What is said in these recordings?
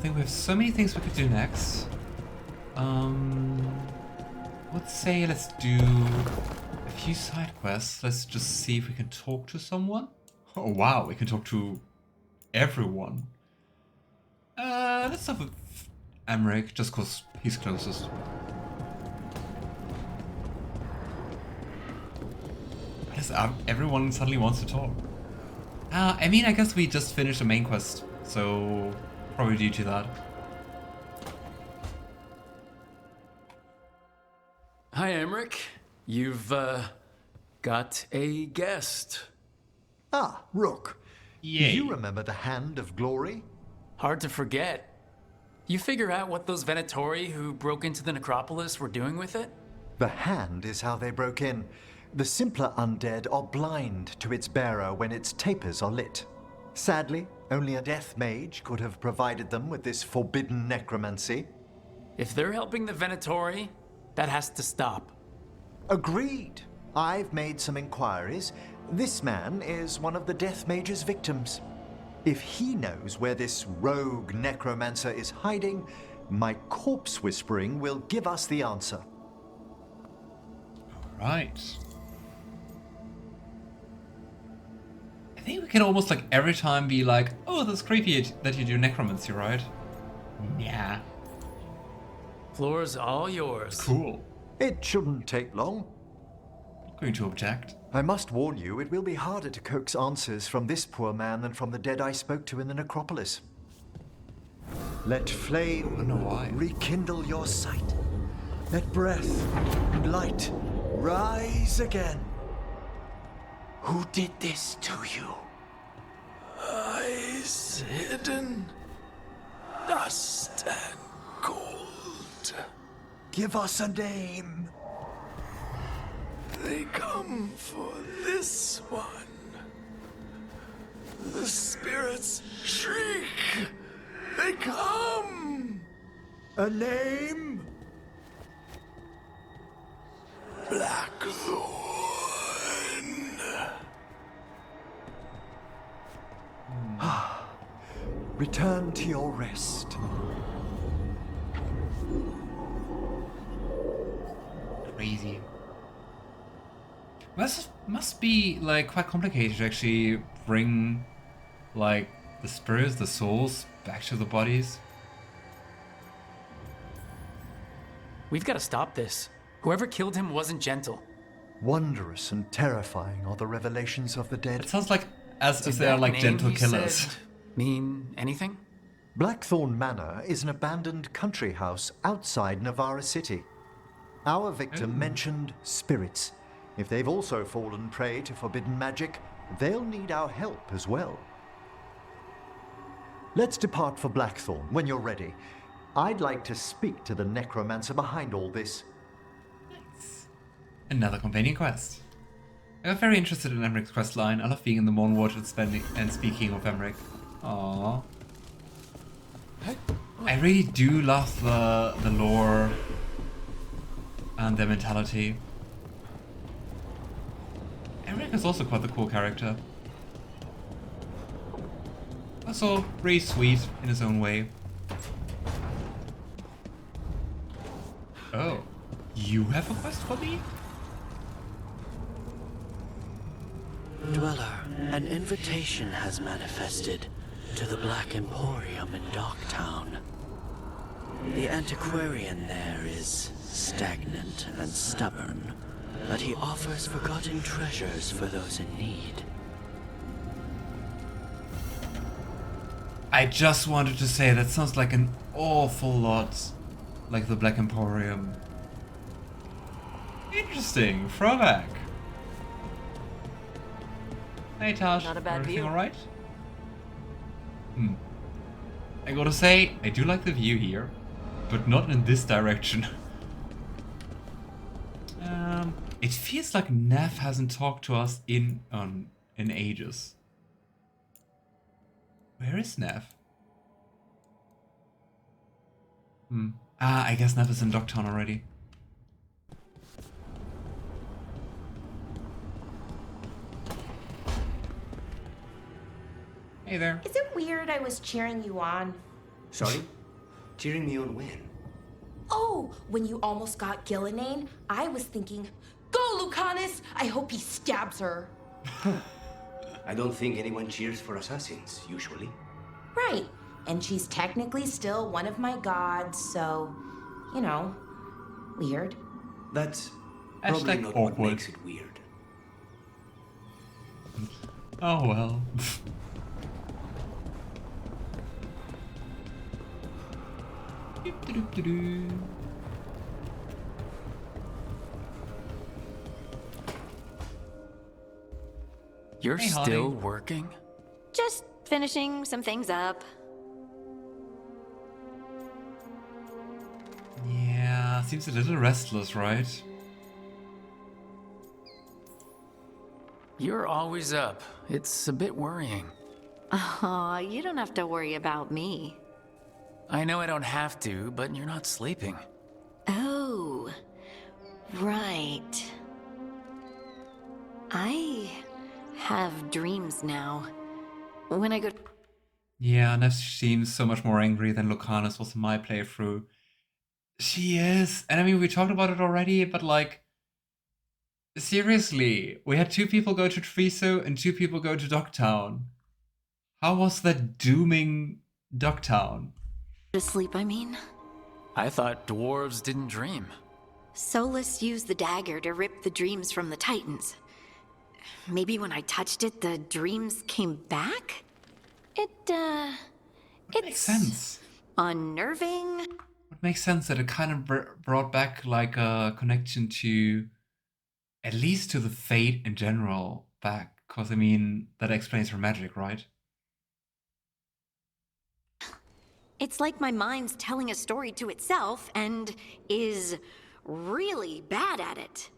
think we have so many things we could do next. Let's say let's do a few side quests. Let's just see if we can talk to someone. Oh wow, we can talk to everyone. Let's start with Emmrich, just cause he's closest. What is up? Everyone suddenly wants to talk. I mean, I guess we just finished the main quest, so probably due to that. Hi, Emmrich. You've, got a guest. Ah, Rook. Yay. You remember the Hand of Glory? Hard to forget. You figure out what those Venatori who broke into the necropolis were doing with it? The Hand is how they broke in. The simpler undead are blind to its bearer when its tapers are lit. Sadly, only a death mage could have provided them with this forbidden necromancy. If they're helping the Venatori, that has to stop. Agreed. I've made some inquiries. This man is one of the death mage's victims. If he knows where this rogue necromancer is hiding, my corpse whispering will give us the answer. Right. I think we can almost like every time be like, oh, that's creepy that you do necromancy, right? Yeah. Floor's all yours. Cool. It shouldn't take long. Not going to object. I must warn you, it will be harder to coax answers from this poor man than from the dead I spoke to in the necropolis. Let flame rekindle your sight. Let breath and light rise again. Who did this to you? Eyes hidden, dust and gold. Give us a name. They come for this one. The spirits shriek. They come. A name? Blackthorn. Return to your rest. Crazy. Must be like quite complicated to actually bring like the spirits, the souls back to the bodies. We've got to stop this. Whoever killed him wasn't gentle. Wondrous and terrifying are the revelations of the It dead. sounds like as Does if they are that like name gentle you killers. said mean anything? Blackthorn Manor is an abandoned country house outside Navarra City. Our victim mentioned spirits. If they've also fallen prey to forbidden magic, they'll need our help as well. Let's depart for Blackthorn when you're ready. I'd like to speak to the necromancer behind all this. Another companion quest. I got very interested in Emmrich's quest line. I love being in the Mournwatch and speaking of Emmrich. Aww. I really do love the lore and their mentality. Emmrich is also quite the cool character. Also, really sweet in his own way. Oh, you have a quest for me? Dweller, an invitation has manifested to the Black Emporium in Docktown. The antiquarian there is stagnant and stubborn, but he offers forgotten treasures for those in need. I just wanted to say that sounds like an awful lot like the Black Emporium. Interesting, throwback. Hey Taash, Not a bad everything view. alright? I gotta say, I do like the view here, but not in this direction. It feels like Neve hasn't talked to us in ages. Where is Neve? I guess Neve is in Docktown already. Hey there. Is it weird I was cheering you on? Sorry? Cheering me on when? Oh, when you almost got Gillinane, I was thinking, go Lucanis! I hope he stabs her. I don't think anyone cheers for assassins, usually. Right, and she's technically still one of my gods, so, you know, weird. That's probably not what makes it weird. Oh well. You're Hey, still honey. working? Just finishing some things up. Yeah, seems a little restless, right? You're always up. It's a bit worrying. Aw, you don't have to worry about me. I know I don't have to, but you're not sleeping. Oh, right. I have dreams now. When I go... Yeah, Neve seems so much more angry than Lucanis was in my playthrough. She is. And I mean, we talked about it already, but like, seriously, we had 2 people go to Treviso and 2 people go to Dogtown. How was that dooming Dogtown? to sleep, I mean. I thought dwarves didn't dream. Solas used the dagger to rip the dreams from the Titans. Maybe when I touched it, the dreams came back? Makes It's sense. unnerving. It makes sense that it kind of brought back like a connection to, at least to the fate in general, back. Because, I mean, that explains her magic, right? It's like my mind's telling a story to itself and is really bad at it.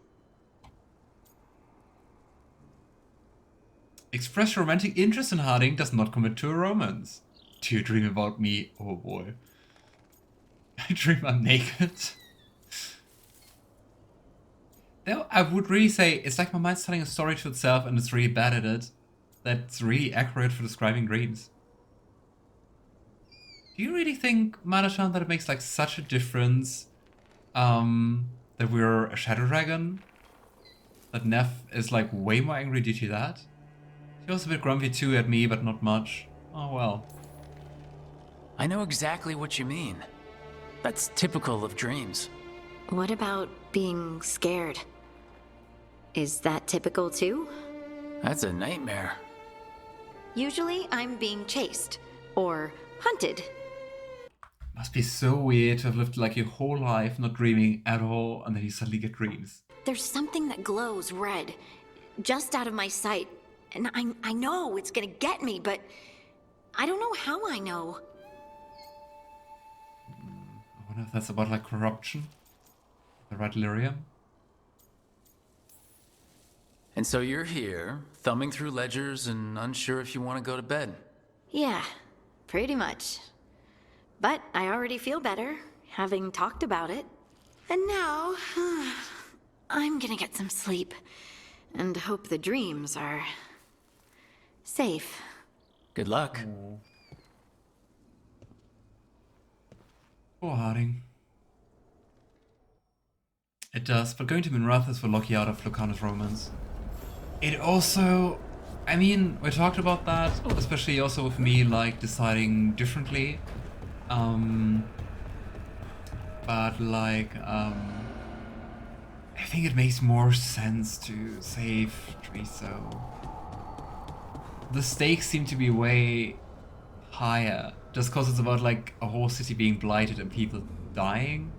Express romantic interest in Harding, does not commit to a romance. Do you dream about me? Oh boy. I dream I'm naked. Though I would really say it's like my mind's telling a story to itself and it's really bad at it. That's really accurate for describing dreams. Do you really think, Madachan, that it makes like such a difference that we're a Shadow Dragon? That Neve is like way more angry due to that? She was a bit grumpy too at me, but not much. Oh well. I know exactly what you mean. That's typical of dreams. What about being scared? Is that typical too? That's a nightmare. Usually I'm being chased or hunted. Must be so weird to have lived like your whole life not dreaming at all and then you suddenly get dreams. There's something that glows red, just out of my sight. And I know it's gonna get me, but I don't know how I know. I wonder if that's about like corruption? The red lyrium? And so you're here, thumbing through ledgers and unsure if you want to go to bed. Yeah, pretty much. But I already feel better, having talked about it. And now, I'm gonna get some sleep. And hope the dreams are safe. Good luck. Poor Harding. It does, but going to Minrathis will lock you out of Lucanis' romance. It also, I mean, we talked about that, especially also with me like deciding differently. But like, I think it makes more sense to save Treviso. The stakes seem to be way higher, just because it's about like a whole city being blighted and people dying.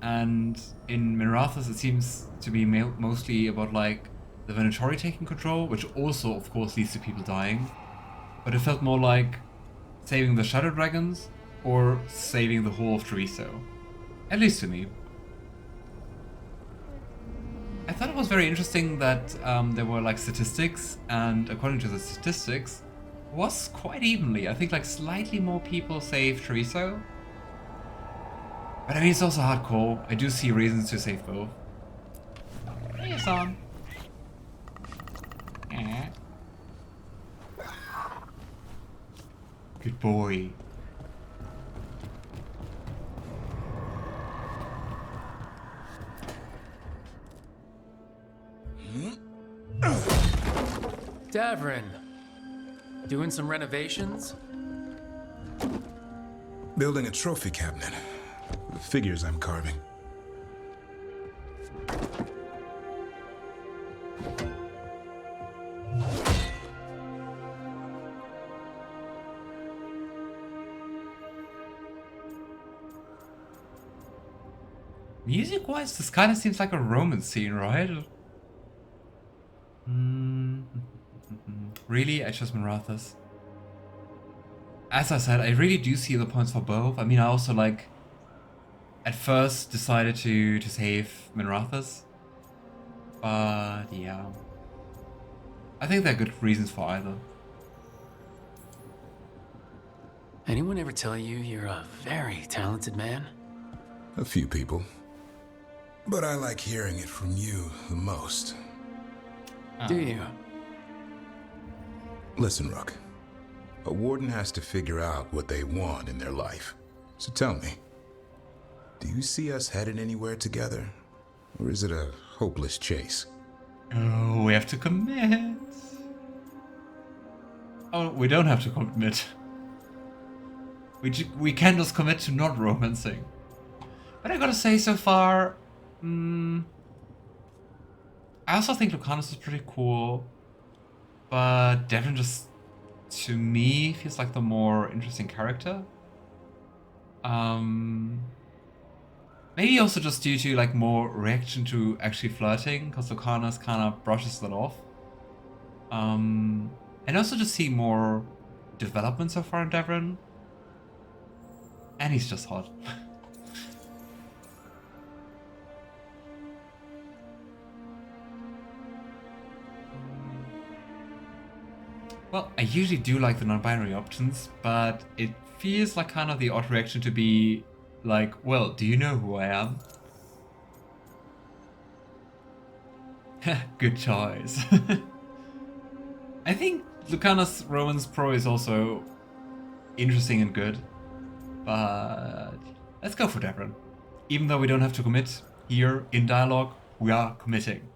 And in Minrathis it seems to be mostly about like the Venatori taking control, which also of course leads to people dying. But it felt more like saving the Shadow Dragons or saving the whole of Treviso. At least to me. I thought it was very interesting that there were like statistics, and according to the statistics, it was quite evenly. I think like slightly more people saved Treviso. But I mean, it's also hardcore. I do see reasons to save both. Hey, son. Good boy. Davrin, doing some renovations? Building a trophy cabinet. The figures I'm carving. Music-wise, this kind of seems like a Roman scene, right? Really? I chose Minrathous. As I said, I really do see the points for both. I mean, I also, like, at first decided to save Minrathous. But, yeah. I think there are good reasons for either. Anyone ever tell you you're a very talented man? A few people. But I like hearing it from you the most. Do you? Listen, Rook. A warden has to figure out what they want in their life. So tell me, do you see us headed anywhere together? Or is it a hopeless chase? Oh, we have to commit. Oh, we don't have to commit. We can just commit to not romancing. But I gotta say, so far, I also think Lucanis is pretty cool. But Davrin just, to me, feels like the more interesting character. Maybe also just due to like more reaction to actually flirting, because Lucanis kind of brushes that off. And also just see more development so far in Davrin. And he's just hot. Well, I usually do like the non-binary options, but it feels like kind of the odd reaction to be like, well, do you know who I am? Good choice. I think Lucanis Roman's Pro is also interesting and good, but let's go for Davrin. Even though we don't have to commit here in dialogue, we are committing.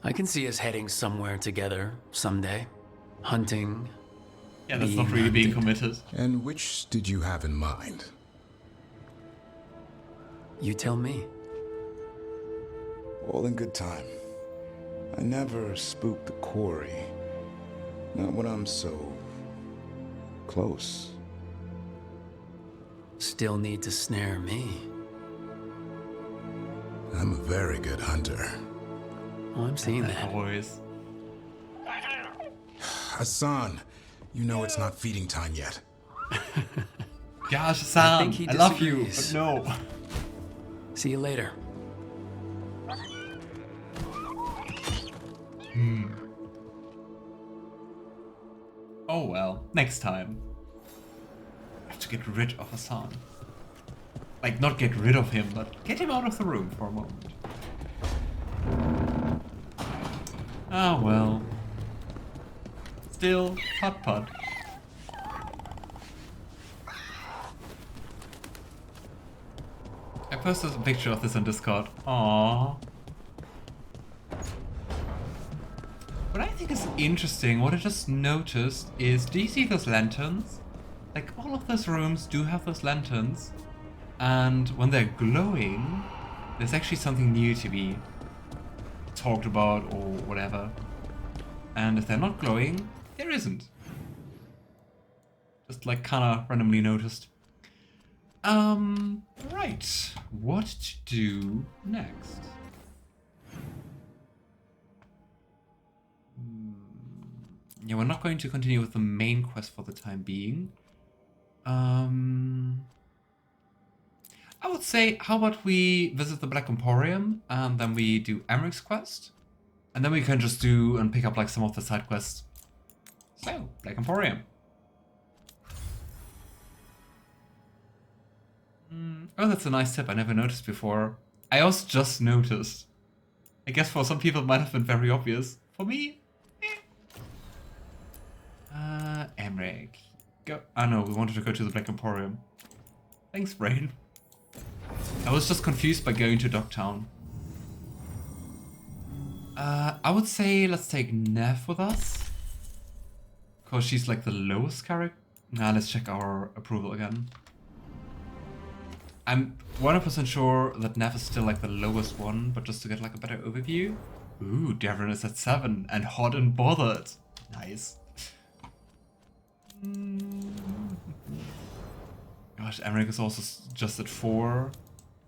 I can see us heading somewhere together someday. Hunting. Yeah, that's not really being committed. And which did you have in mind? You tell me. All in good time. I never spook the quarry. Not when I'm so close. Still need to snare me. I'm a very good hunter. Oh, I'm seeing that. Always. Hassan, you know it's not feeding time yet. Gosh, Hassan, I love you, but no. See you later. Oh well, next time. I have to get rid of Hassan. Like, not get rid of him, but get him out of the room for a moment. Ah well. Still, putt. I posted a picture of this on Discord. Aww. What I think is interesting, what I just noticed is, do you see those lanterns? Like, all of those rooms do have those lanterns, and when they're glowing, there's actually something new to be talked about or whatever. And if they're not glowing, there isn't. Just like kinda randomly noticed. Right. What to do next? Yeah, we're not going to continue with the main quest for the time being. I would say, how about we visit the Black Emporium and then we do Emmrich's quest? And then we can just do and pick up like some of the side quests. So, Black Emporium. Oh, that's a nice tip. I never noticed before. I also just noticed. I guess for some people it might have been very obvious. For me, Emmrich. Go. Oh no, we wanted to go to the Black Emporium. Thanks, brain. I was just confused by going to Dogtown. I would say let's take Neve with us. Because she's like the lowest character. Now let's check our approval again. I'm 100% sure that Neve is still like the lowest one, but just to get like a better overview. Ooh, Davrin is at 7 and hot and bothered. Nice. Gosh, Emmrich is also just at 4.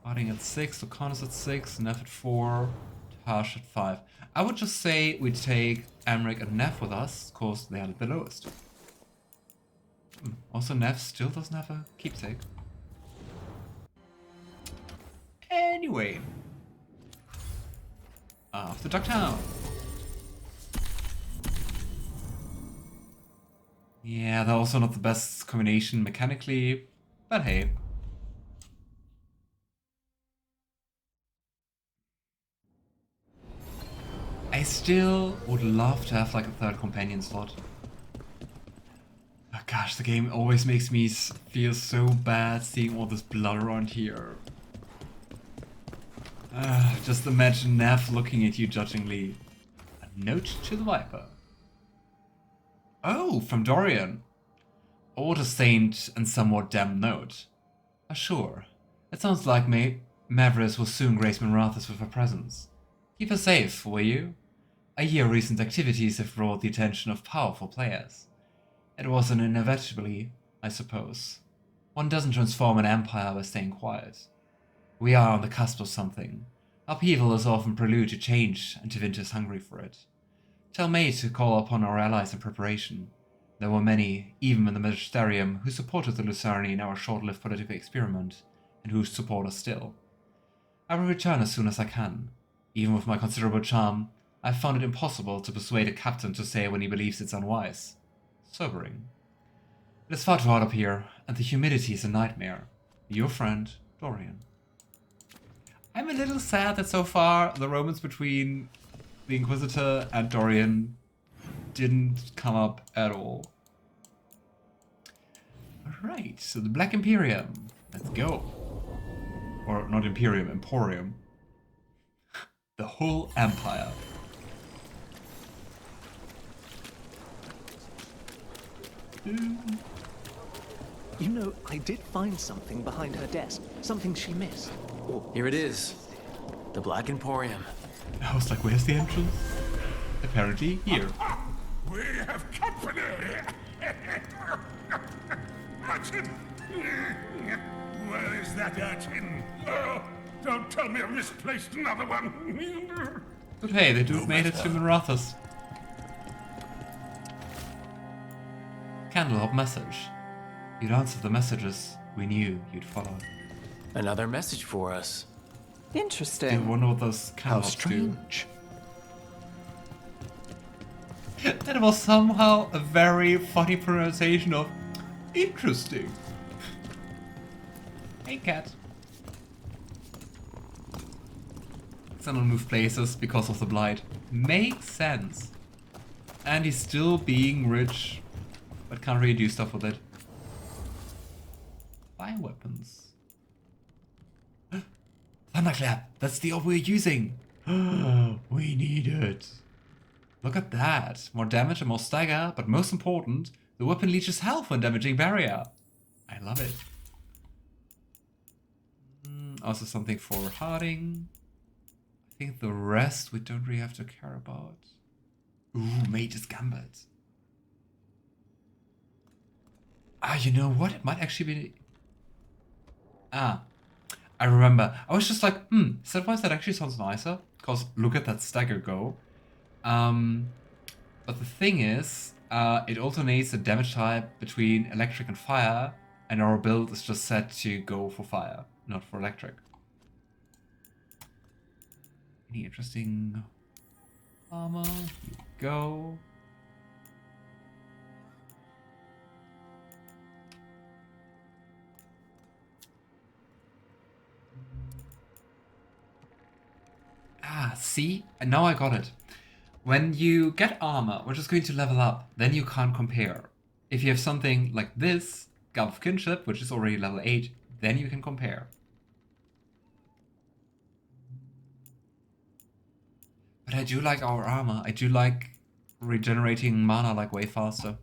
Fighting at 6, Lucanis at 6, Neve at 4, Taash at 5. I would just say we take Emmrich and Neve with us, because they are the lowest. Also, Neve still doesn't have a keepsake. Anyway. Off to Ducktown. Yeah, they're also not the best combination mechanically, but hey. I still would love to have like a third companion slot. Oh gosh, the game always makes me feel so bad seeing all this blood around here. Just imagine Neve looking at you judgingly. A note to the Viper. Oh, from Dorian. Old a saint and somewhat damned note. Sure. It sounds like Mavris will soon grace Minrathous with her presence. Keep her safe, will you? A year recent activities have brought the attention of powerful players. It was an inevitably, I suppose. One doesn't transform an empire by staying quiet. We are on the cusp of something. Upheaval is often prelude to change, and Tevinter is hungry for it. Tell May to call upon our allies in preparation. There were many, even in the Magisterium, who supported the Lucerne in our short-lived political experiment, and who support us still. I will return as soon as I can. Even with my considerable charm, I've found it impossible to persuade a captain to say when he believes it's unwise. Sobering. It is far too hot up here, and the humidity is a nightmare. Your friend, Dorian. I'm a little sad that so far the romance between the Inquisitor and Dorian didn't come up at all. Alright, so the Black Imperium. Let's go. Or not Imperium, Emporium. The whole Empire. You know, I did find something behind her desk. Something she missed. Here it is. The Black Emporium. I was like, where's the entrance? Apparently here. We have company! Urchin! Where is that urchin? Oh, don't tell me I've misplaced another one! But hey, the dude made it to Minrathous. Candlehob message. You'd answered the messages we knew you'd follow. Another message for us. Interesting. I wonder what those How Candlehobs strange. do. That was somehow a very funny pronunciation of interesting. Hey, cat. Someone moved places because of the blight. Makes sense. And he's still being rich, but can't really do stuff with it. Bioweapons. Thunderclap! That's the orb we're using! We need it. Look at that. More damage and more stagger, but most important, the weapon leeches health when damaging barrier. I love it. Also something for Harding. I think the rest we don't really have to care about. Ooh, Mage's Gambit. You know what? It might actually be... I remember. I was just like, set-wise that actually sounds nicer. Because look at that stagger go. But the thing is, it alternates the damage type between electric and fire, and our build is just set to go for fire, not for electric. Any interesting armor? Here we go. See? And now I got it. When you get armor, which is going to level up, then you can't compare. If you have something like this, Garb of Kinship, which is already level 8, then you can compare. But I do like our armor. I do like regenerating mana like way faster.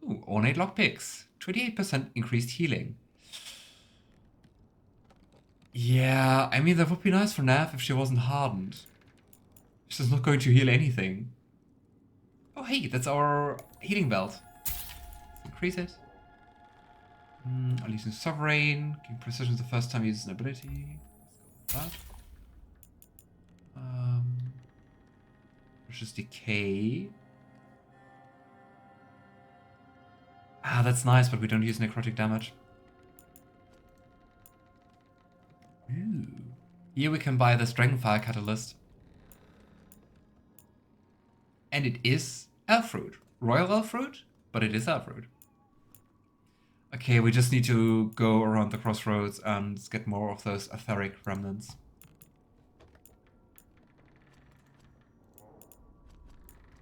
Ooh, ornate lockpicks. 28% increased healing. Yeah, I mean that would be nice for Neve if she wasn't hardened. She's not going to heal anything. Oh hey, that's our healing belt. Let's increase it. Unleashing Sovereign. Gain precision the first time you use an ability. Let's go with that. Versus Decay. Ah, that's nice, but we don't use necrotic damage. Ooh. Here we can buy this Dragon Fire Catalyst. And it is Elfroot. Royal Elfroot, but it is Elfroot. Okay, we just need to go around the crossroads and get more of those etheric remnants.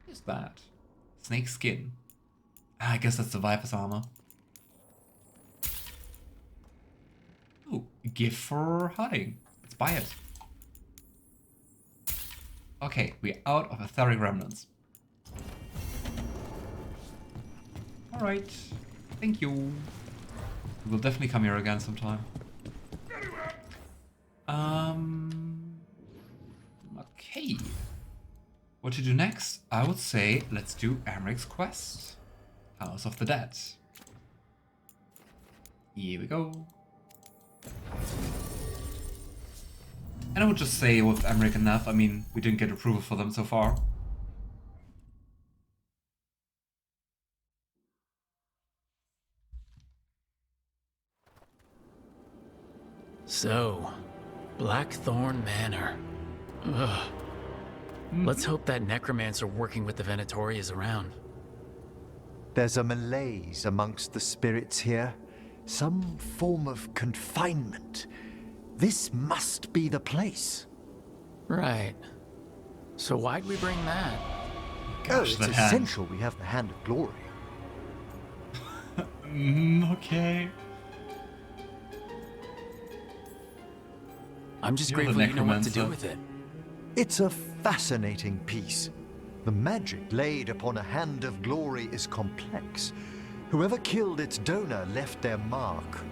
What is that? Snake skin. I guess that's the Viper's armor. Ooh, gift for hiding. Let's buy it. Okay, we're out of etheric remnants. Alright, thank you. We'll definitely come here again sometime. Okay. What to do next? I would say let's do Emmrich's quest. House of the Dead. Here we go. And I would just say with Emmrich and Neve, I mean, we didn't get approval for them so far. So, Blackthorn Manor. Ugh. Let's hope that necromancer working with the Venatori is around. There's a malaise amongst the spirits here. Some form of confinement. This must be the place. Right. So why'd we bring that? Gosh, it's essential we have the Hand of Glory. Okay. I'm just grateful you know what to do with it. It's a fascinating piece. The magic laid upon a Hand of Glory is complex. Whoever killed its donor left their mark.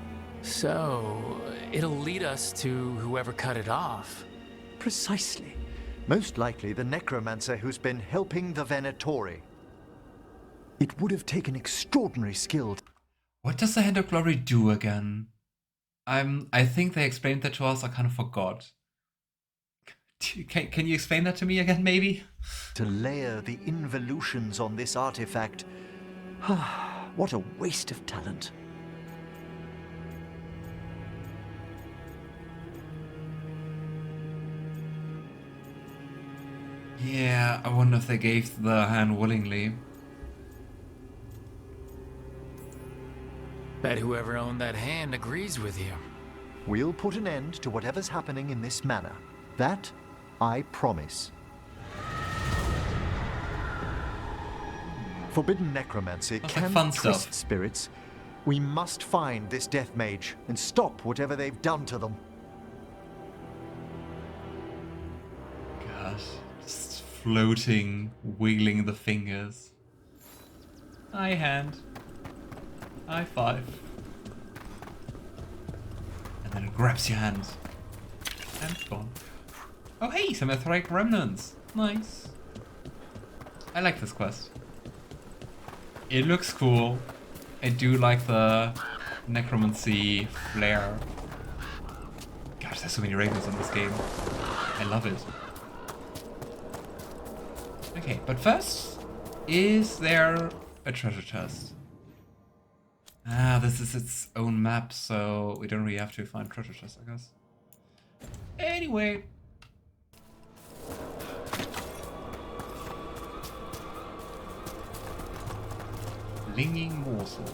So, it'll lead us to whoever cut it off. Precisely. Most likely the necromancer who's been helping the Venatori. It would have taken extraordinary skill. What does the Hand of Glory do again? I think they explained that to us, I kind of forgot. Can you explain that to me again, maybe? To layer the involutions on this artifact. What a waste of talent. Yeah, I wonder if they gave the hand willingly. Bet whoever owned that hand agrees with you. We'll put an end to whatever's happening in this manor. That, I promise. Forbidden necromancy can twist spirits. We must find this death mage and stop whatever they've done to them. Gosh, just floating, wiggling the fingers. Hi, hand. High five. And then it grabs your hand. And it's gone. Oh hey, some etheric remnants. Nice. I like this quest. It looks cool. I do like the necromancy flair. Gosh, there's so many ravens in this game. I love it. Okay, but first, is there a treasure chest? Ah, this is its own map, so we don't really have to find treasure chests, I guess. Anyway. Linging morsel.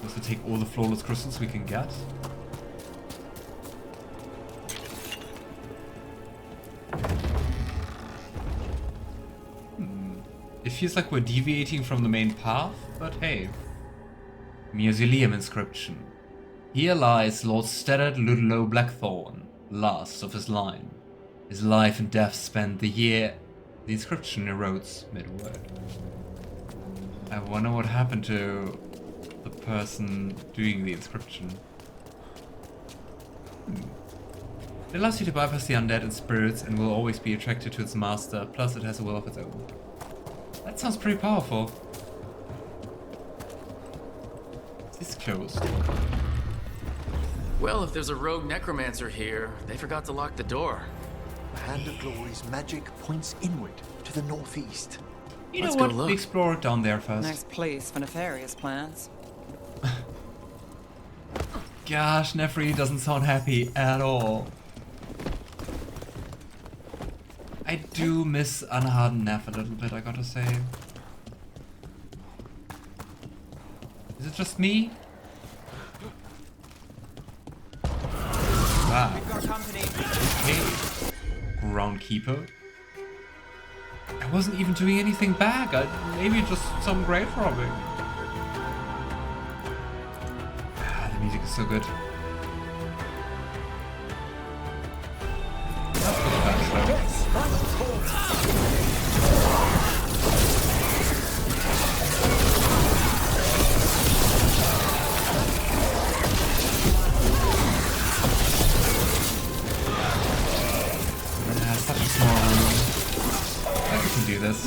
Just to take all the flawless crystals we can get. It feels like we're deviating from the main path, but hey. Mausoleum inscription. Here lies Lord Steddard Ludlow Blackthorn, last of his line. His life and death spent the year. The inscription erodes mid-word. I wonder what happened to the person doing the inscription. It allows you to bypass the undead and spirits and will always be attracted to its master, plus it has a will of its own. That sounds pretty powerful. It's closed. Well, if there's a rogue necromancer here, they forgot to lock the door. The Hand of Glory's magic points inward to the northeast. You know what? We explore it down there first. Nice place for nefarious plans. Gosh, Nef really doesn't sound happy at all. I do miss unhardened Nef a little bit, I gotta say. Is it just me? Wow. Okay. Groundkeeper. I wasn't even doing anything bad. Maybe just some grave robbing. Ah, the music is so good. Such a small room. I think we can do this.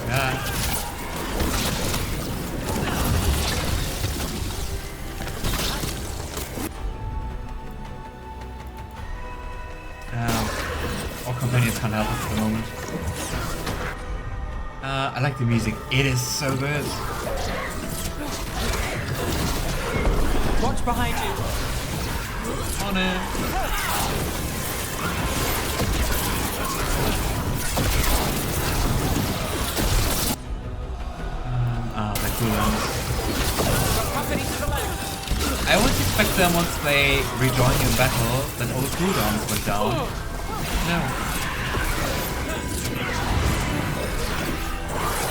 Yeah. Our companions can't help us at the moment. I like the music. It is so good. Watch behind you. On it. The cooldowns. I always expect them once they rejoin you in battle that all the cooldowns went down. No.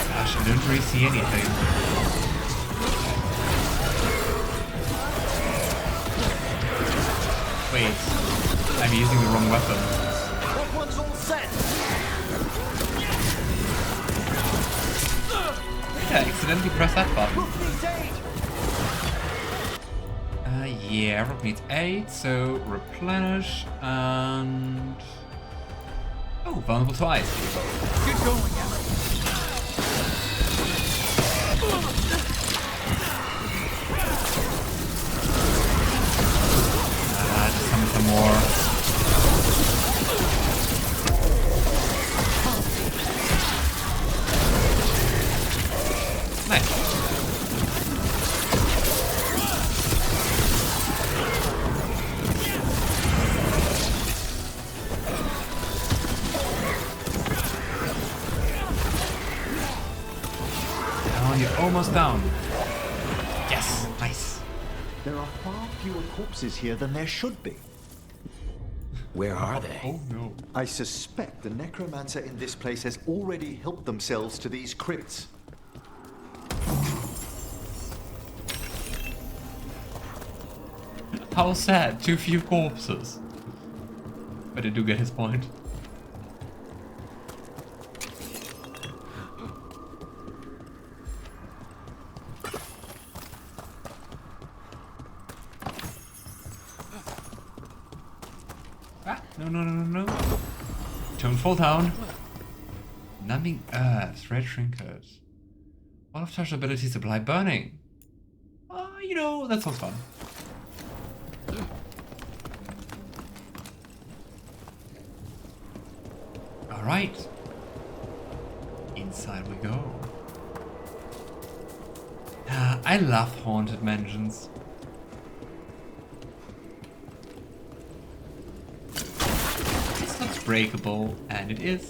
Gosh, I don't really see anything. Wait, I'm using the wrong weapon. That one's all set. Yeah, I accidentally pressed that button. Yeah, Rook needs 8, so replenish and... Oh, vulnerable to ice. Good going, Emmrich. Just summon some more. Nice. Down, you're almost down. Yes, nice. There are far fewer corpses here than there should be. Where are they? Oh no. I suspect the necromancer in this place has already helped themselves to these crypts. How sad, too few corpses. But I do get his point. No. Don't fall down. Numbing Earth, Red Trinket. One of Taash abilities apply burning. You know, that sounds fun. Alright. Inside we go. I love haunted mansions. Breakable, and it is.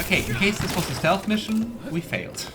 Okay, in case this was a stealth mission, we failed.